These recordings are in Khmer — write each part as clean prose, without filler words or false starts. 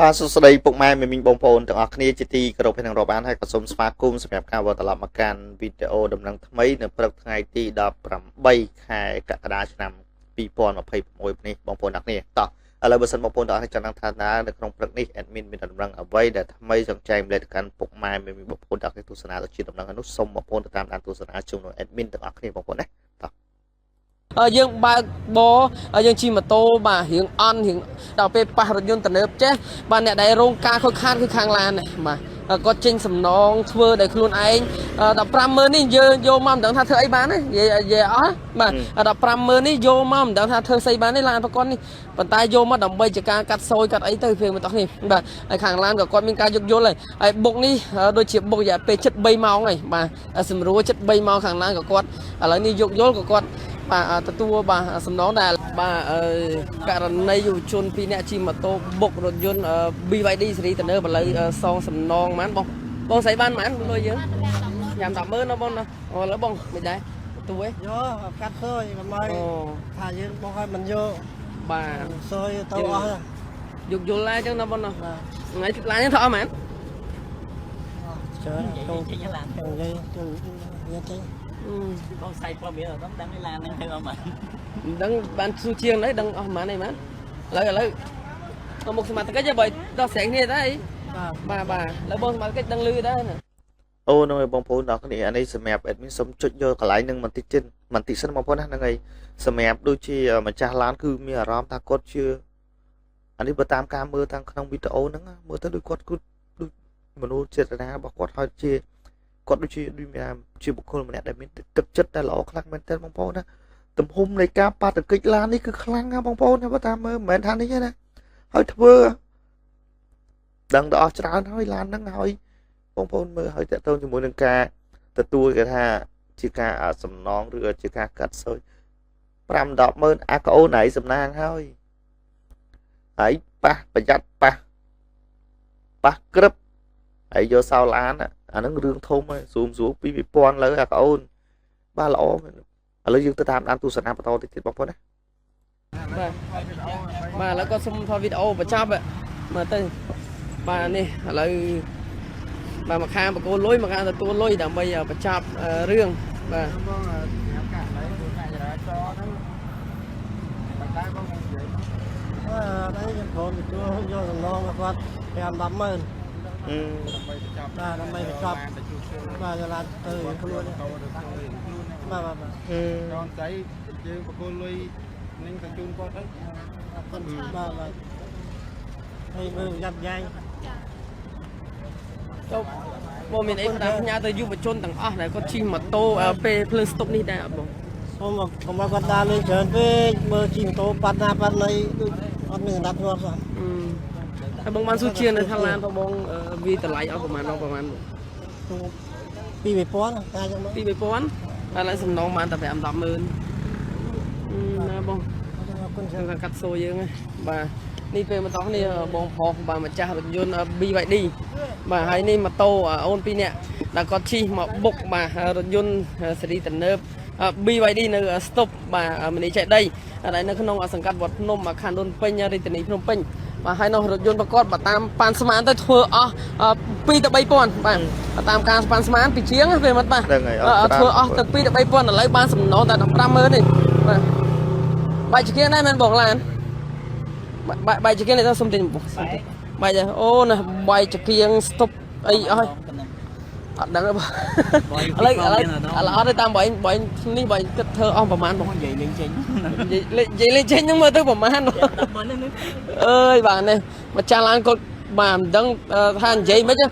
បាទសួស្តីពុកម៉ែមីងបងប្អូនទាំងអស់គ្នាជាទីគោរពនិងរាប់អានហើយក៏សូមស្វាគមន៍សម្រាប់ការវិលត្រឡប់មកកាន់វីដេអូដំណឹងថ្មីនៅព្រឹកថ្ងៃទី18ខែកក្កដាឆ្នាំ2026នេះបងប្អូនទាំងគ្នាតោះឥឡូវបើសិនបងប្អូនទាំងអស់គ្នាចង់ដឹងថាតើនៅក្នុងព្រឹកនេះ admin មានដំណឹងអ្វីដែលថ្មីចង់ចែកម្លែកទៅកាន់ពុកម៉ែមីងបងប្អូនទាំងអស់គ្នាទស្សនាទៅជាដំណឹងនោះសូមបងប្អូនទៅតាមដានទស្សនាជាមួយ admin ទាំងអស់គ្នាបងប្អូនណាតោះយើងបើកបយើងជិះម៉ូតូបាទរៀងអន់រៀងដល់ពេលប៉ះរថយន្តទំនើបចេះបាទអ្នកដែលរងការខូចខាតគឺខាងឡាននេះបាទគាត់ចេញសំណងធ្វើដោយខ្លួនឯង150,000នេះយើងយកមកមិនដឹងថាធ្វើអីបានទេនិយាយអស់បាទ150,000នេះយកមកមិនដឹងថាធ្វើស្អីបានទេឡានប្រកបនេះប៉ុន្តែយកមកដើម្បីជាការកាត់សោយកាត់អីទៅពេលមកតោះនេះបាទហើយខាងឡានក៏គាត់មានការយកយល់ហើយបុកនេះដូចជាបុករយៈពេល73ម៉ោងហើយបាទសម្រួល73ម៉ោងខាងឡានក៏គាត់ឥឡូវនេះយកយល់ក៏គាត់បាទទទួលបាទសំណងដែលបាទករណីយុវជន2នាក់ជិះម៉ូតូបុករថយន្ត BYD សេរីទំនើបឥឡូវសងសំណងហ្មងបងស្អីបានហ្មងលុយយើងញ៉ាំ10,000ណាបងណាឥឡូវបងមិនដែរទូឯងយកកាត់សួយមកថាយើងបងឲ្យមិនយកបាទសួយទៅអស់យកយល់ហើយចឹងណាបងណាថ្ងៃឡានហ្នឹងថតអស់ហ្មងច្រើនទៅចេញឡានទៅនិយាយទៅបងស្អីព្រមមានអត់ដឹងឡានហ្នឹងទៅអស់មកមិនដឹងបានស៊ូជាងđấyដឹងអស់ហ្មងអីហ្មងឥឡូវទៅមុខសមាជិកបើដោះស្រាយគ្នាទៅអីបាទឥឡូវបងសមាជិកដឹងលឺដែរណាអូនោះបងប្អូនទាំងគ្នាអានេះសម្រាប់ admin សុំចុចយកកន្លែងនឹងបន្តិចទៀតបន្តិចសិនបងប្អូនណាហ្នឹងហើយសម្រាប់ដូចជាម្ចាស់ឡានគឺមានអារម្មណ៍ថាគាត់ជាអានេះបើតាមការមើលតាមក្នុងវីដេអូហ្នឹងមើលទៅដូចគាត់គឺដូចមនុស្សចេតនារបស់គាត់ហើយជាគាត់ដូចជាបុគ្គលម្នាក់ដែលមានទឹកចិត្តតែល្អខ្លាំងមែនទែនបងប្អូនណាទំហំនៃការប៉ះទង្គិចឡាននេះគឺខ្លាំងណាបងប្អូនបើតាមមើលមិនមែនថានេះទេណាហើយធ្វើដឹងដល់អស់ច្រើនហើយឡានហ្នឹងហើយបងប្អូនមើលហើយតើតើជាមួយនឹងការទទួលគេថាជាការសំណងឬជាការកាត់សោយ5-10,000អាកអូនឯងសំណាងហើយប៉ះប្រយ័ត្នប៉ះក្រឹបហើយយកសោឡានអាហ្នឹងរឿងធំហើយស៊ូមពី2000លើអាកអូនបាទល្អមែនឥឡូវយើងទៅតាមដានទស្សនាបន្តទៀតបងប្អូនណាបាទឥឡូវក៏សុំថតវីដេអូបញ្ចប់មើលទៅបាទនេះឥឡូវបាទមកខាងបកគោលុយមកខាងទទួលលុយដើម្បីបញ្ចប់រឿងបាទបងប្រាប់កាត់ហើយអ្នកចរាចរណ៍ហ្នឹងតែបងនិយាយđấyខ្ញុំព្រមទទួលយកសំណងមកគាត់5-10,000ដើម្បីបញ្ចប់ដើម្បីបញ្ចប់បាទឡានទៅខ្លួនបាទចនស្អីយើងបកគលលុយនឹងទៅជូនគាត់ទៅបាទហើយមើលយ៉ាប់យ៉ៃទៅបងមានអីគាត់ផ្ញើទៅយុវជនទាំងអស់ដែលគាត់ជិះម៉ូតូពេលភ្លើងស្តុបនេះដែរអត់បងសូមកុំឲ្យគាត់ដើរលេងច្រើនពេកមើលជិះម៉ូតូប៉ាត់ណាប៉ាត់ណីដូចអត់មានសម្រាប់គាត់សោះហើយបងបានស៊ូជានៅខាងឡានបងវាតម្លៃអស់ប្រហែល2-3,000កាចឹងមក2-3,000ហើយឡើងសំណងបានតែ5-10,000ណាបងអរគុណចាំកាត់សូយើងបាទនេះពេលមកតោះនេះបងប្រុសបាទម្ចាស់រថយន្ត BYD បាទហើយនេះម៉ូតូអូន2នាក់ដែលគាត់ជិះមកបុកបាទរថយន្តស៊េរីទំនើប BYD នៅស្តុបបាទមនីចេតិយដែលនៅក្នុងសង្កាត់វត្តភ្នំខណ្ឌដូនពេញរាជធានីភ្នំពេញបាទហើយនោះរថយន្តប្រកបបើតាមប៉ាន់ស្មានទៅធ្វើអស់2-3,000បាទតាមការប៉ាន់ស្មានពីជាងពេលមកបាទធ្វើអស់ទៅ2-3,000ឥឡូវបានសំណងតែ15,000នេះបាទបាយជាងដែរមែនបងឡានបាយជាងនេះទៅសុំទិញបាយអូណាបាយជាងស្តុបអីអស់អត់ដឹងទេបងឥឡូវអត់ទេតាមបងនេះបងគិតធ្វើអស់ប្រហែលបងនិយាយលេងចេញហ្នឹងមើលទៅប្រហែលអើយបាទនេះម្ចាស់ឡានគាត់បាទមិនដឹងថានិយាយមិនទេ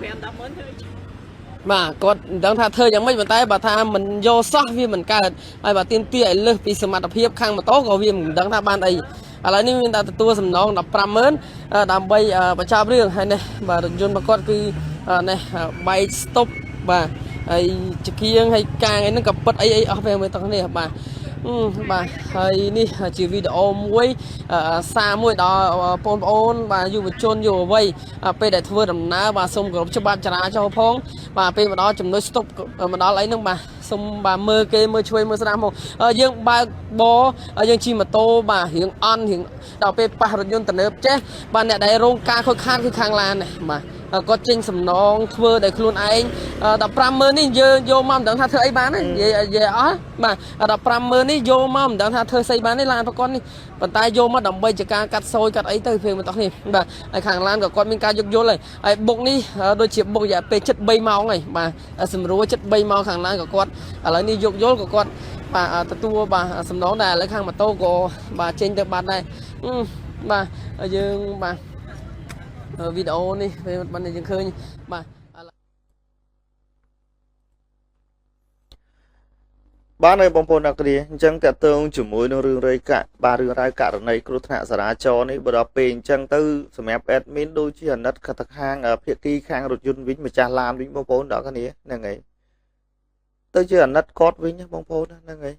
បាទគាត់មិនដឹងថាធ្វើយ៉ាងម៉េចប៉ុន្តែបើថាមិនយកសោះវាមិនកើតហើយបើទៀមទាឲ្យលើសពីសមត្ថភាពខាងម៉ូតូក៏វាមិនដឹងថាបានអីឥឡូវនេះមានតែទទួលសំណង15,000ដើម្បីបញ្ចប់រឿងហើយនេះបាទរថយន្តរបស់គាត់គឺនេះបែកស្តុបបាទហើយជាគៀងហើយកាងអីហ្នឹងក៏ប៉ិតអីអស់ពេលមើលតោះនេះបាទ បាទហើយនេះជាវីដេអូមួយសារមួយដល់បងប្អូនបាទយុវជនយុវវ័យពេលដែលធ្វើដំណើរបាទសូមគោរពច្បាប់ចរាចរណ៍ផងបាទពេលមកដល់ចំណុចស្តុបមកដល់អីហ្នឹងបាទសូមបាទមើលគេមើលឆ្វេងមើលស្ដាំមកយើងបើកបរយើងជិះម៉ូតូបាទរៀងអន់រៀងដល់ពេលប៉ះរថយន្តទំនើបចេះបាទអ្នកដែលរងការខូចខាតគឺខាងឡានបាទគាត់ចេញសំណងធ្វើដោយខ្លួនឯង150000នេះយើងយកមកមិនដឹងថាធ្វើអីបានទេនិយាយអស់បាទ150000នេះយកមកមិនដឹងថាធ្វើស្អីបានទេឡានប្រកបនេះប៉ុន្តែយកមកដើម្បីជាការកាត់សោយកាត់អីទៅព្រេងមកតោះនេះបាទហើយខាងឡានក៏គាត់មានការយកយល់ហើយបុកនេះដូចជាបុករយៈពេល7 3ម៉ោងហើយបាទសម្រួល7 3ម៉ោងខាងឡានក៏គាត់ឥឡូវនេះយកយល់ក៏គាត់បាទទទួលបាទសំណងដែរឥឡូវខាងម៉ូតូក៏បាទចេញទៅបាត់ដែរបាទយើងបាទវីដេអូនេះពេលបានយើងឃើញបាទបានហើយបងប្អូនអ្នកគ្នាអញ្ចឹងតើតើជាមួយនឹងរឿងរាយការណ៍បាទរឿងរ៉ាវករណីគ្រោះថ្នាក់ចរាចរណ៍នេះបើដល់ពេលអញ្ចឹងទៅសម្រាប់ admin ដូចជាអាណិតខាងភាគីខាងរថយន្តវិញម្ចាស់ឡានវិញបងប្អូនអ្នកគ្នាហ្នឹងហើយទៅជាអាណិតគាត់វិញបងប្អូនហ្នឹងហើយ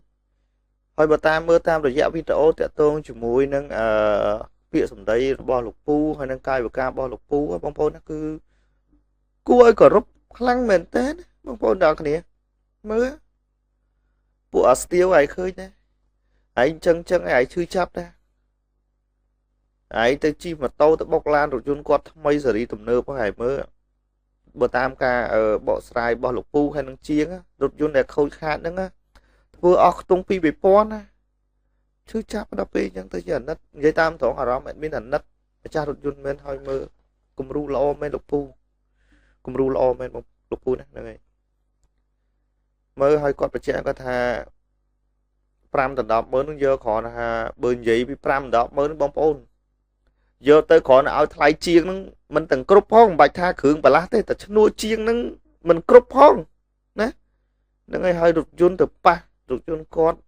ហើយបើតាមមើលតាមរយៈវីដេអូតើតើជាមួយនឹងពាក្យសម្ដីរបស់លោកពូហើយនឹងកាយវិការរបស់លោកពូបងប្អូនណាគឺគួរឲ្យគោរពខ្លាំងមែនតើបងប្អូនអ្នកគ្នាមើលពួកអាស្ទាវឯងឃើញណាឯងចឹងឯងឈឺចាប់ណាឯងទៅជិះម៉ូតូទៅបុកឡានរថយន្តគាត់ថ្មីសេរីទំនើបហ្នឹងឯងមើលបើតាមការបកស្រាយរបស់លោកពូហើយនឹងជាងរថយន្តដែលខូចខាតហ្នឹងធ្វើអស់ខ្ទង់ពី2000ណាឈឺចាប់ដល់ពេលអញ្ចឹងទៅជាអាណិតនិយាយតាមត្រង់អារម្មណ៍អត់មានអាណិតម្ចាស់រថយន្តមែនហើយមើលគំរូល្អមែនលោកពូគំរូល្អមែនលោកពូណាហ្នឹងហើយមើលឲ្យគាត់បញ្ជាក់គាត់ថា5 ដល់ 100000នឹងយកគ្រាន់ថាបើនិយាយពី5 ដល់ 100000បងប្អូនយកទៅគ្រាន់តែឲ្យថ្លៃជាងហ្នឹងមិនទាំងគ្រប់ផងមិនបាច់ថាគ្រឿងបន្លាស់ទេតែឈ្នួលជាងហ្នឹងមិនគ្រប់ផងណាហ្នឹងហើយរថយន្តទៅប៉ះរថយន្តគាត់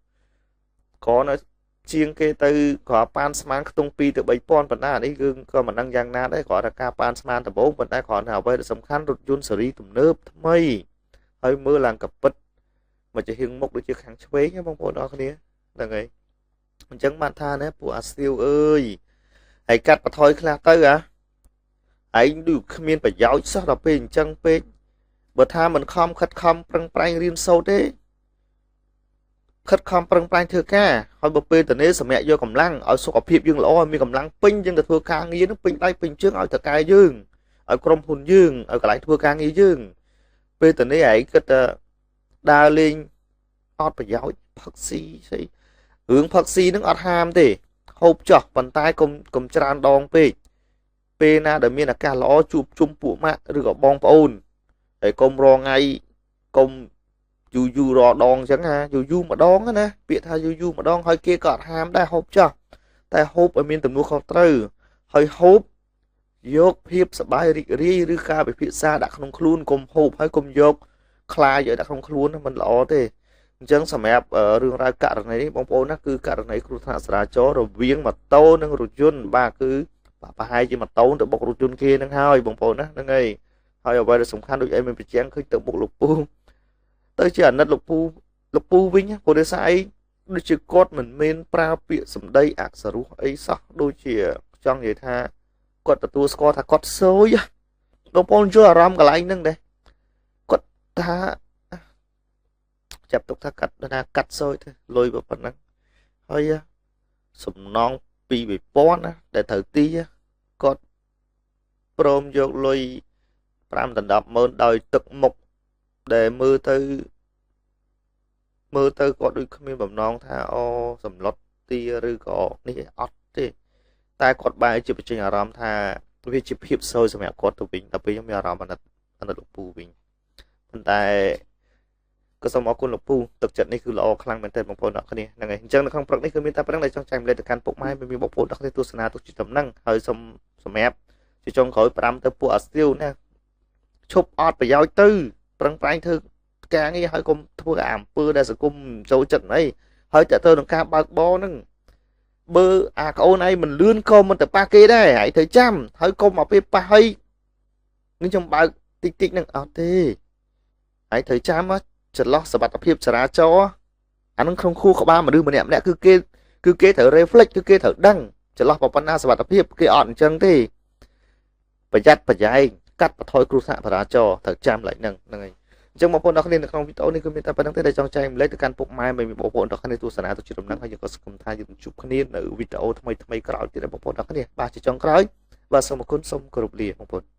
គ្រាន់តែជាងគេទៅគ្រាន់ប៉ានស្មានខ្ទង់2 ទៅ 3000ប៉ុណ្ណានេះគឺក៏មិនដឹងយ៉ាងណាដែរគ្រាន់តែការប៉ានស្មានដំបូងប៉ុន្តែគ្រាន់តែអ្វីដែលសំខាន់រថយន្តស៊េរីទំនើបថ្មីហើយមើលឡើងកពិតមកជាហៀងមុខដូចជាខាងឆ្វេងបងប្អូនអរគ្នាហ្នឹងហើយអញ្ចឹងបានថាណាពួកអាស្ទាវអើយហើយកាត់បន្ថយខ្លះទៅឯងដូចគ្មានប្រយោជន៍សោះដល់ពេលអញ្ចឹងពេកបើថាមិនខំខិតខំប្រឹងប្រែងរៀនសូត្រទេខិតខំប្រឹងប្រែងធ្វើការហើយបើពេលតនេសម្រាប់យកកម្លាំងឲ្យសុខភាពយើងល្អឲ្យមានកម្លាំងពេញយើងទៅធ្វើការងារនឹងពេញដៃពេញជើងឲ្យតកែយើងឲ្យក្រុមហ៊ុនយើងឲ្យកន្លែងធ្វើការងារយើងពេលតនេឯងគិតថាដើរលេងអត់ប្រយោជន៍ផឹកស៊ីស្អីរឿងផឹកស៊ីនឹងអត់ហាមទេហូបចោះប៉ុន្តែកុំច្រើនដងពេកពេលណាដែលមានឱកាសល្អជួបជុំពួកម៉ាក់ឬក៏បងប្អូនហើយកុំរងថ្ងៃកុំយូររដងអញ្ចឹងណាយូរម្ដងណាពាក្យថាយូរម្ដងហើយគេក៏អត់ហាមដែរហូបចោះតែហូបឲ្យមានទំនួលខុសត្រូវហើយហូបយកភាពសប្បាយរីករាយឬការពិភាក្សាដាក់ក្នុងខ្លួនកុំហូបហើយកុំយកខ្លាយឲ្យដាក់ក្នុងខ្លួនมันល្អទេអញ្ចឹងសម្រាប់រឿងរ៉ាវករណីនេះបងប្អូនណាគឺករណីគ្រោះថ្នាក់ចរាចរណ៍រវាងម៉ូតូនិងរថយន្តបាទគឺប្រហែលជាម៉ូតូទៅបុករថយន្តគេហ្នឹងហើយបងប្អូនណាហ្នឹងហើយអ្វីដែលសំខាន់ដូចឯងមានបញ្ជាក់ឃើញទៅបុកលោកពូទៅជាអាណិតលោកពូវិញព្រោះដោយសារអីដូចជាគាត់មិនមែនប្រើពាក្យសម្ដីអក្សរោះអីសោះដូចជាចង់និយាយថាគាត់ទទួលស្គាល់ថាគាត់សោយបងប្អូនយល់អារម្មណ៍កន្លែងហ្នឹងដែរគាត់ថាចាប់ទុកថាកាត់សោយទៅលុយប៉ុណ្ណឹងហើយសំណងពី2000ណាដែលត្រូវទីគាត់ព្រមយកលុយ5 ដល់ 100000ដោយទឹកមុខដែលមើលទៅគាត់ដូចគ្មានបំណងថាសម្លុតទីឬក៏នេះអត់ទេតែគាត់បែរជាបញ្ចេញអារម្មណ៍ថាវាជាភាពសោយសម្រាប់គាត់ទៅវិញដល់ពេលខ្ញុំមានអារម្មណ៍អាណិតលោកពូវិញប៉ុន្តែក៏សូមអរគុណលោកពូទឹកចិត្តនេះគឺល្អខ្លាំងមែនទែនបងប្អូនអរគ្នាហ្នឹងហើយអញ្ចឹងនៅក្នុងព្រឹកនេះគឺមានតែប៉ុណ្្នឹងដែលចង់ចែកម្លែកទៅកាន់ពុកម៉ែមានបងប្អូនអរគ្នាទស្សនាទុកជាដំណឹងហើយសូមសម្រាប់ជាចុងក្រោយ5ទៅពួកអាស្ទាវណាឈប់អត់ប្រយោជន៍ទៅប្រឹងប្រែងធ្វើការងារហើយកុំធ្វើអំពើដែលសង្គមចូលចិត្តអីហើយតើទៅនឹងការបើកបរហ្នឹងបើអាក្អូនឯងមិនលឿនក៏មិនទៅប៉ះគេដែរហើយត្រូវចាំហើយកុំមកពេលប៉ះហើយនឹងខ្ញុំបើកតិចហ្នឹងអត់ទេហើយត្រូវចាំចន្លោះសមត្ថភាពចរាចរណ៍ អានឹងក្នុងខួរក្បាលមនុស្សម្នាក់គឺគេត្រូវ reflect គឺគេត្រូវដឹងចន្លោះប្រព័ន្ធសុវត្ថិភាពគេអត់អញ្ចឹងទេប្រយ័ត្នប្រយែងកាត់បន្ថយគ្រោះថ្នាក់ចរាចរណ៍ត្រូវចាំឡើងហ្នឹងហើយអញ្ចឹងបងប្អូនទាំងគ្នានៅក្នុងវីដេអូនេះគឺមានតែប៉ុណ្្នឹងទេដែលចង់ចែកម្លែកទៅកាន់ពុកម៉ែបងប្អូនទាំងគ្នាទស្សនាទៅជាដំណឹងហើយយើងក៏សង្ឃឹមថាយើងជួបគ្នានៅវីដេអូថ្មីក្រោយទៀតបងប្អូនទាំងគ្នាបាទជាចុងក្រោយបាទសូមអរគុណសូមគោរពលាបងប្អូន